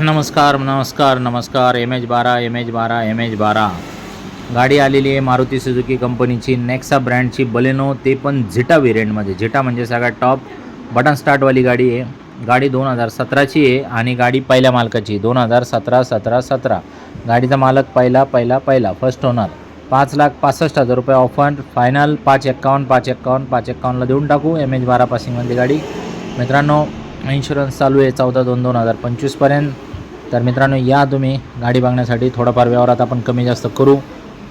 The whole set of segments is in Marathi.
नमस्कार नमस्कार नमस्कार MH12 गाडी आलेली आहे मारुती सुझुकी कंपनीची नेक्सा ब्रँडची बलेनो, ते पण झिटा व्हेरियंटमध्ये. झिटा म्हणजे सगळ्यात टॉप बटन स्टार्टवाली गाडी आहे. गाडी 2017ची आहे आणि गाडी पहिल्या मालकाची 2017 गाडीचा मालक पहिला फर्स्ट ओनर. 5,65,000 रुपये ऑफर फायनल. 551ला देऊन टाकू. MH12 पासिंगमध्ये गाडी. मित्रांनो, इन्शुरन्स चालू आहे 14/2/2025पर्यंत. तर मित्रांनो, या तुम्ही गाडी बघण्यासाठी. थोडाफार व्यवहारात आपण कमी जास्त करू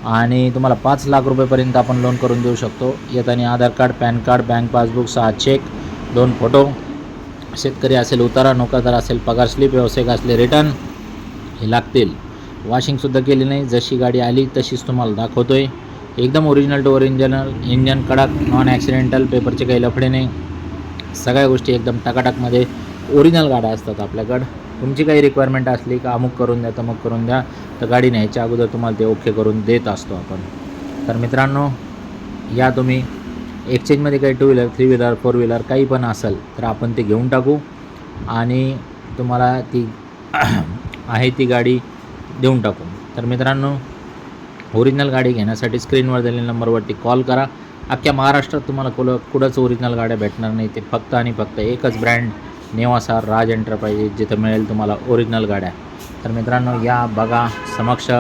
आणि तुम्हाला 5 लाख रुपयेपर्यंत आपण लोन करून देऊ शकतो. येताना Aadhaar card, PAN card, bank passbook, 6 cheque, 2 photo, शेतकरी असेल उतारा, नोकरदार असेल पगार स्लिप, व्यावसायिक असले रिटर्न हे लागतील. वॉशिंगसुद्धा केली नाही, जशी गाडी आली तशीच तुम्हाला दाखवतो आहे. एकदम ओरिजिनल टू ओरिजिनल, इंजन कडक, नॉन ॲक्सिडेंटल, पेपरचे काही लफडे नाही, सगळ्या गोष्टी एकदम टकाटकमध्ये ओरिजिनल गाड्या असतात आपल्याकडं. तुमची काही रिक्वायरमेंट असली का अमुक करून द्या तमुक करून द्या, तर गाडी न्यायच्या अगोदर तुम्हाला ते ओके करून देत असतो आपण. तर मित्रांनो, या तुम्ही एक्सचेंजमध्ये काही 2 व्हीलर, 3 व्हीलर, 4 व्हीलर काही पण असेल तर आपण ते घेऊन टाकू आणि तुम्हाला ती आहे ती गाडी देऊन टाकू. तर मित्रांनो, ओरिजिनल गाडी घेण्यासाठी स्क्रीनवर दिलेल्या नंबरवरती कॉल करा. अख्ख्या महाराष्ट्रात तुम्हाला कुठंच ओरिजिनल गाड्या भेटणार नाही. ते फक्त आणि फक्त एकच ब्रँड, नेवासा राज एंटरप्राइजेस, जिथं मिळेल तुम्हाला ओरिजिनल गाड्या. तर मित्रांनो, या बघा, समक्ष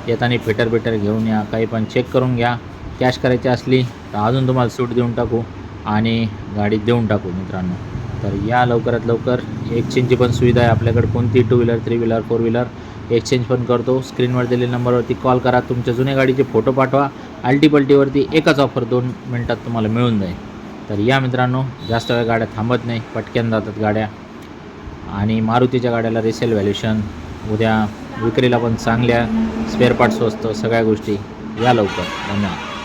येताना फिटर घेऊन या, काही पण चेक करून घ्या. कॅश करायची असली तर अजून तुम्हाला सूट देऊन टाकू आणि गाडी देऊन टाकू मित्रांनो. तर या लवकरात लवकर. एक्सचेंजची पण सुविधा आहे आपल्याकडे. कोणती 2 व्हीलर, 3 व्हीलर, 4 व्हीलर एक्सचेंज पण करतो. स्क्रीनवर दिलेल्या नंबरवरती कॉल करा. तुमच्या जुन्या गाडीचे फोटो पाठवा. अल्टीपल्टीवरती एकच ऑफर 2 मिनटात तुम्हाला मिळून जाईल. तर या मित्रांनो, जास्त वेळ गाड्या थांबत नाही, पटकन जातात गाड्या. आणि मारुतीच्या गाड्याला रिसेल व्हॅल्युशन, उद्या विक्रीला पण चांगल्या, स्पेअर पार्ट स्वस्त, सगळ्या गोष्टी. या लवकर. धन्यवाद.